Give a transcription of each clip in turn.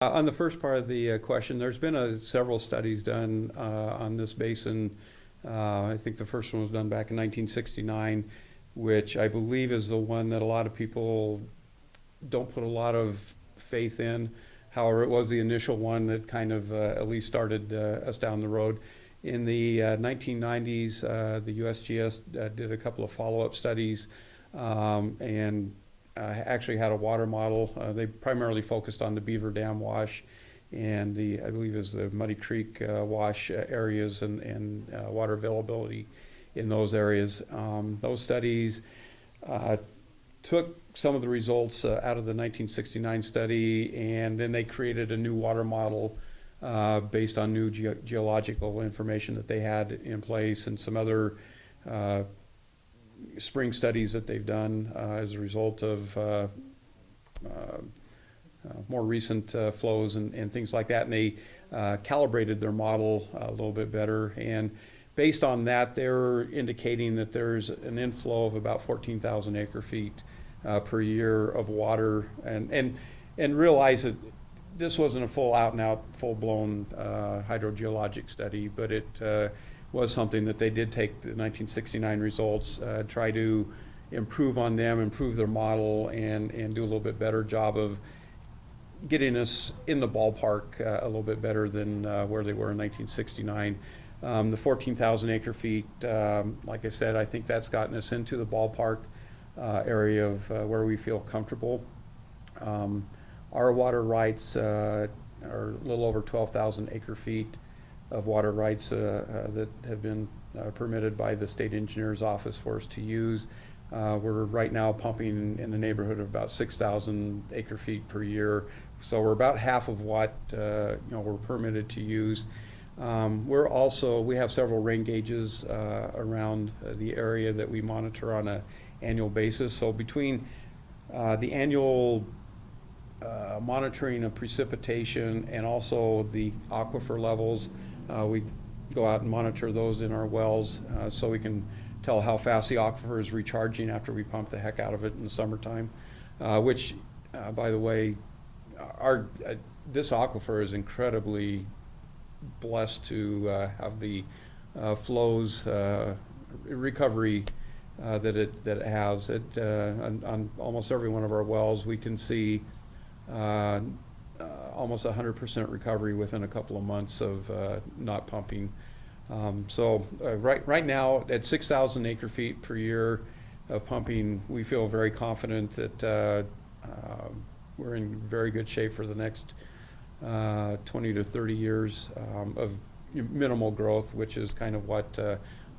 On the first part of the question, there's been several studies done on this basin. I think the first one was done back in 1969, which I believe is the one that a lot of people don't put a lot of faith in. However, it was the initial one that kind of at least started us down the road. In the 1990s, the USGS did a couple of follow-up studies and actually had a water model. They primarily focused on the Beaver Dam wash and I believe is the Muddy Creek wash areas and water availability in those areas. Those studies took some of the results out of the 1969 study, and then they created a new water model based on new geological information that they had in place and some other spring studies that they've done as a result of more recent flows and things like that. And they calibrated their model a little bit better. And based on that, they're indicating that there's an inflow of about 14,000 acre feet per year of water. And realize that this wasn't a full out and out, full blown hydrogeologic study, but it was something that they did take the 1969 results, try to improve on them, improve their model, and do a little bit better job of getting us in the ballpark a little bit better than where they were in 1969. The 14,000 acre feet, like I said, I think that's gotten us into the ballpark area of where we feel comfortable. Our water rights are a little over 12,000 acre feet of water rights that have been permitted by the state engineer's office for us to use. We're right now pumping in the neighborhood of about 6,000 acre feet per year, so we're about half of what we're permitted to use. We have several rain gauges around the area that we monitor on an annual basis. So between the annual monitoring of precipitation and also the aquifer levels, we go out and monitor those in our wells so we can tell how fast the aquifer is recharging after we pump the heck out of it in the summertime, which, by the way, this aquifer is incredibly blessed to have the flows, recovery that it has. On almost every one of our wells, we can see almost 100% recovery within a couple of months of not pumping. Right now at 6,000 acre feet per year of pumping, we feel very confident that we're in very good shape for the next 20 to 30 years of minimal growth, which is kind of what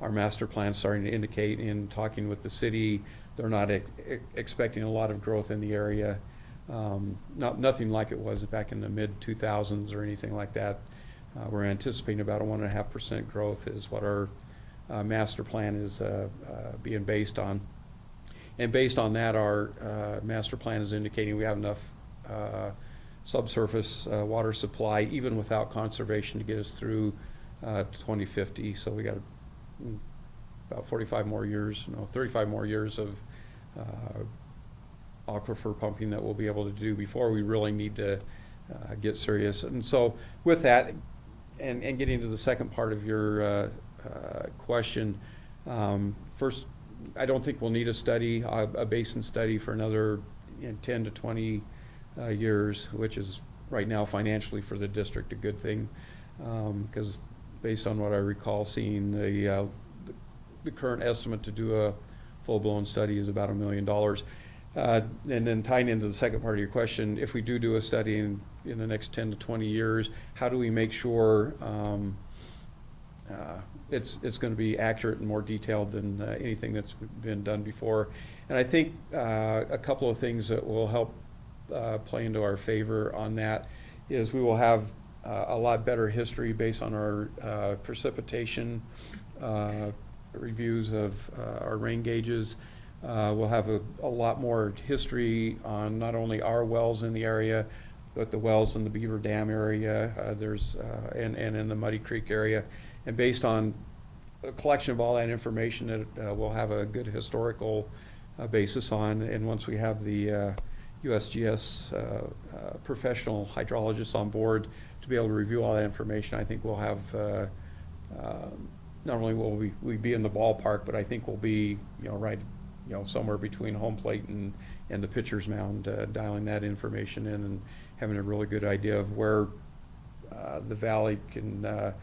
our master plan is starting to indicate. In talking with the city, they're not expecting a lot of growth in the area. Nothing like it was back in the mid 2000s or anything like that. We're anticipating about a 1.5% growth is what our master plan is being based on. And based on that, our master plan is indicating we have enough subsurface water supply, even without conservation, to get us through 2050. So we got about 35 more years, 35 more years of aquifer pumping that we'll be able to do before we really need to get serious. And so with that, and getting to the second part of your question, first, I don't think we'll need a study, a basin study, for another 10 to 20 years, which is right now financially for the district a good thing, because based on what I recall seeing, the current estimate to do a full-blown study is about $1 million. And then tying into the second part of your question, if we do a study in the next 10 to 20 years, how do we make sure it's going to be accurate and more detailed than anything that's been done before? And I think a couple of things that will help play into our favor on that is we will have a lot better history based on our precipitation reviews of our rain gauges. We'll have a lot more history on not only our wells in the area, but the wells in the Beaver Dam area, and in the Muddy Creek area. And based on a collection of all that information, that we'll have a good historical basis on. And once we have the USGS professional hydrologists on board to be able to review all that information. I think we'll have, not only will we be in the ballpark, but I think we'll be, right, somewhere between home plate and the pitcher's mound, dialing that information in and having a really good idea of where the valley can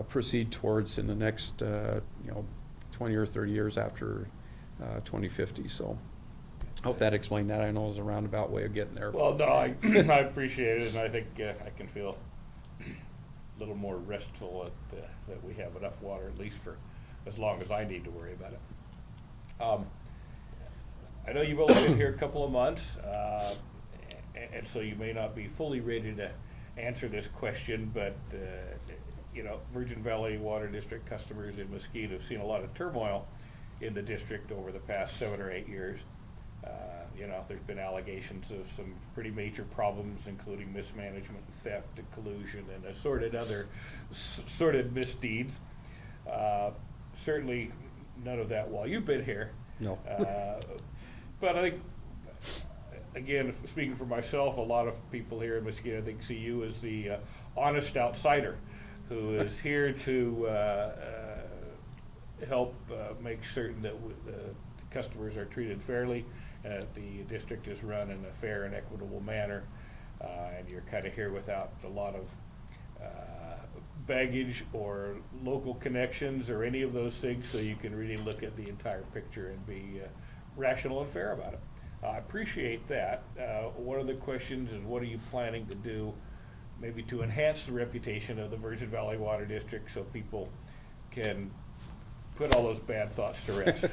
proceed towards in the next 20 or 30 years after 2050. So I hope that explained that. I know it was a roundabout way of getting there. Well, no, I appreciate it, and I think I can feel a little more restful that we have enough water, at least for as long as I need to worry about it. I know you've only been here a couple of months, and so you may not be fully ready to answer this question, but Virgin Valley Water District customers in Mesquite have seen a lot of turmoil in the district over the past 7 or 8 years. There's been allegations of some pretty major problems, including mismanagement, theft, and collusion, and assorted other sordid misdeeds. Certainly none of that while you've been here. No. But I think, again, speaking for myself, a lot of people here in Mesquite, I think, see you as the honest outsider who is here to help make certain that the customers are treated fairly, the district is run in a fair and equitable manner, and you're kind of here without a lot of baggage or local connections or any of those things, so you can really look at the entire picture and be rational and fair about it. I appreciate that. One of the questions is, what are you planning to do maybe to enhance the reputation of the Virgin Valley Water District so people can put all those bad thoughts to rest?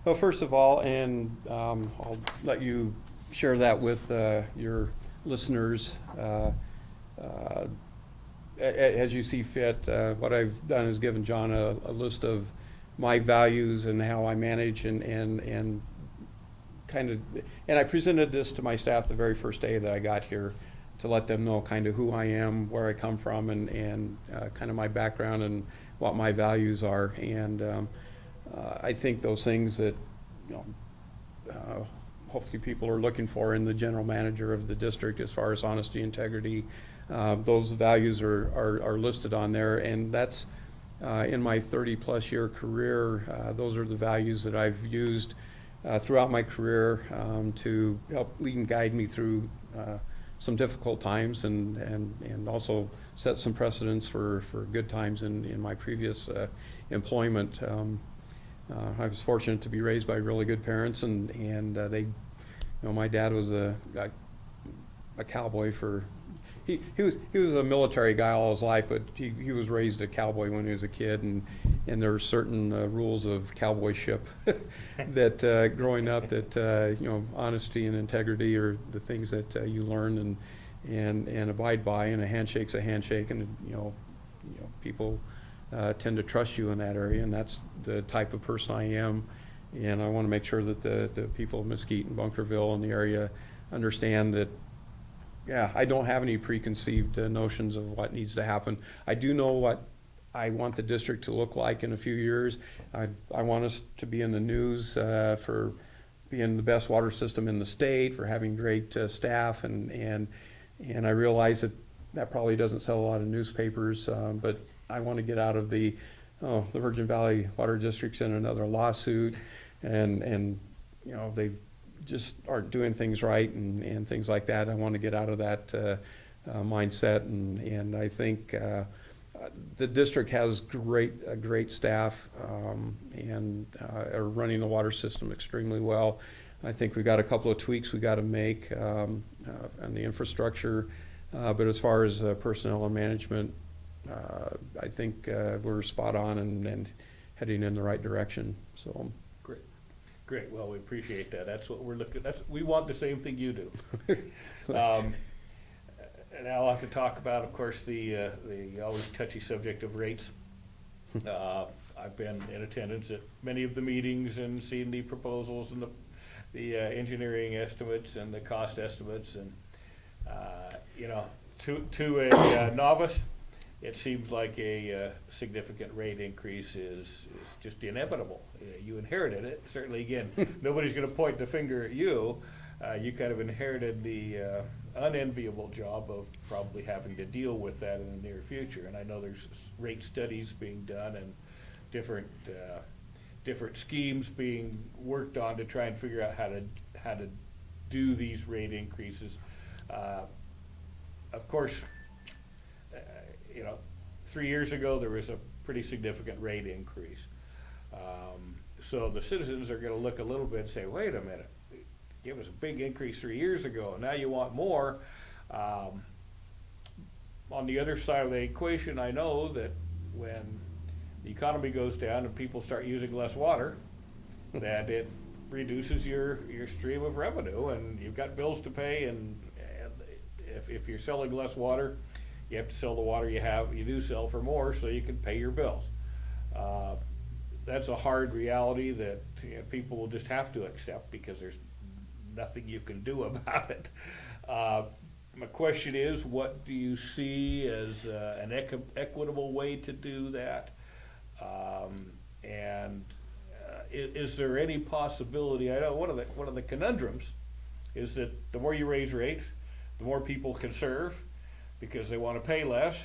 Well, first of all, and I'll let you share that with your listeners as you see fit. What I've done is given John a list of my values and how I manage and kind of, and I presented this to my staff the very first day that I got here to let them know kind of who I am, where I come from, and kind of my background and what my values are. And I think those things that hopefully people are looking for in the general manager of the district, as far as honesty, integrity, those values are listed on there, and that's in my 30-plus year career. Those are the values that I've used throughout my career to help lead and guide me through some difficult times, and also set some precedents for good times in my previous employment. I was fortunate to be raised by really good parents, and they, my dad was a cowboy for. He was a military guy all his life, but he was raised a cowboy when he was a kid, and there were certain rules of cowboyship that growing up that honesty and integrity are the things that you learn and abide by, and a handshake's a handshake, and people tend to trust you in that area, and that's the type of person I am, and I want to make sure that the people of Mesquite and Bunkerville and the area understand that. Yeah, I don't have any preconceived notions of what needs to happen. I do know what I want the district to look like in a few years. I want us to be in the news for being the best water system in the state, for having great staff, and I realize that probably doesn't sell a lot of newspapers, but I want to get out of the Virgin Valley Water District's in another lawsuit, and they just aren't doing things right and things like that. I want to get out of that mindset, and I think the district has a great staff and are running the water system extremely well. I think we've got a couple of tweaks we got to make on the infrastructure, but as far as personnel and management, I think we're spot on and heading in the right direction. So. Great. Well, we appreciate that. That's what we're looking. We want the same thing you do. And I'll have to talk about, of course, the always touchy subject of rates. I've been in attendance at many of the meetings and seen the proposals and the engineering estimates and the cost estimates, and to a novice, it seems like a significant rate increase is just inevitable. You inherited it. Certainly, again, nobody's going to point the finger at you, you kind of inherited the unenviable job of probably having to deal with that in the near future. And I know there's rate studies being done and different different schemes being worked on to try and figure out how to do these rate increases. Of course, you know, 3 years ago there was a pretty significant rate increase. So the citizens are going to look a little bit and say, wait a minute, give us a big increase 3 years ago, and now you want more. On the other side of the equation, I know that when the economy goes down and people start using less water, that it reduces your stream of revenue, and you've got bills to pay, and if you're selling less water, you have to sell the water you do sell for more so you can pay your bills. That's a hard reality that people will just have to accept because there's nothing you can do about it. My question is, what do you see as an equitable way to do that? Is there any possibility? I know one of the conundrums is that the more you raise rates, the more people can serve because they want to pay less,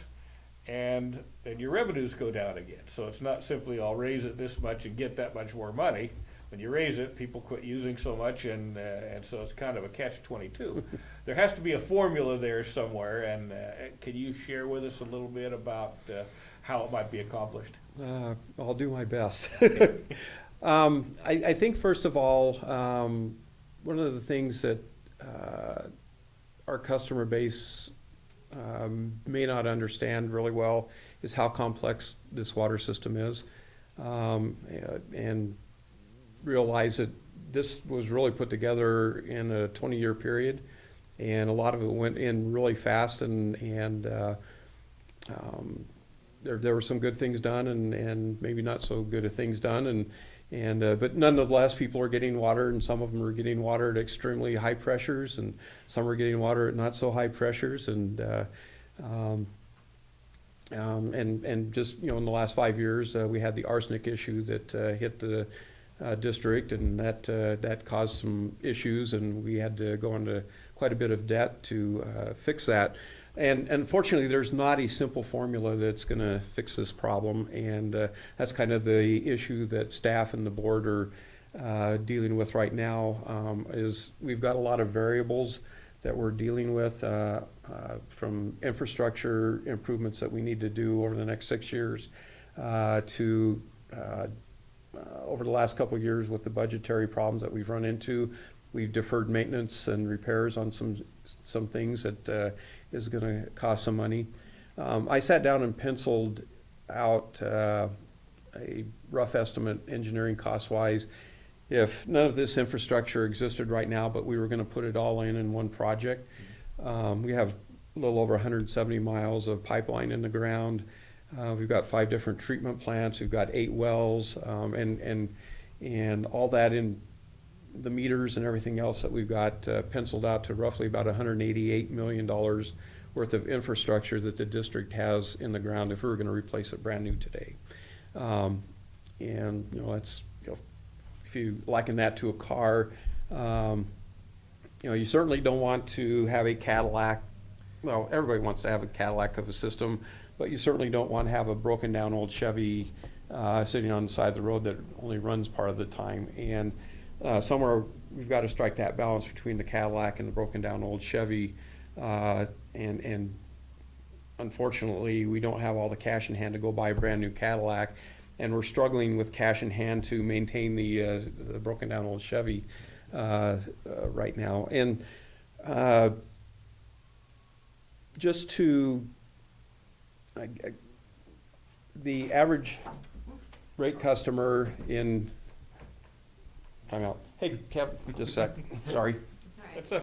and then your revenues go down again. So it's not simply I'll raise it this much and get that much more money. When you raise it, people quit using so much, and so it's kind of a catch-22. There has to be a formula there somewhere, and can you share with us a little bit about how it might be accomplished? I'll do my best. I think first of all, one of the things that our customer base may not understand really well is how complex this water system is, and realize that this was really put together in a 20-year period, and a lot of it went in really fast, and there were some good things done and maybe not so good things done, but nonetheless people are getting water, and some of them are getting water at extremely high pressures, and some are getting water at not so high pressures, and just in the last 5 years we had the arsenic issue that hit the district, and that caused some issues, and we had to go into quite a bit of debt to fix that. And unfortunately, there's not a simple formula that's going to fix this problem, and that's kind of the issue that staff and the board are dealing with right now. Is we've got a lot of variables that we're dealing with, from infrastructure improvements that we need to do over the next 6 years to over the last couple of years with the budgetary problems that we've run into. We've deferred maintenance and repairs on some things that is going to cost some money. I sat down and penciled out a rough estimate, engineering cost-wise, if none of this infrastructure existed right now, but we were going to put it all in one project. We have a little over 170 miles of pipeline in the ground. We've got 5 different treatment plants. We've got 8 wells, and all that in the meters and everything else that we've got penciled out to roughly about $188 million worth of infrastructure that the district has in the ground if we were going to replace it brand new today. And that's, if you liken that to a car, you certainly don't want to have a Cadillac. Well, everybody wants to have a Cadillac of a system, but you certainly don't want to have a broken down old Chevy sitting on the side of the road that only runs part of the time. And somewhere we've got to strike that balance between the Cadillac and the broken down old Chevy. And unfortunately, we don't have all the cash in hand to go buy a brand new Cadillac, and we're struggling with cash in hand to maintain the broken down old Chevy right now. And just to the average rate customer in timeout. Hey, Kev, just a sec. Sorry. It's all right. That's a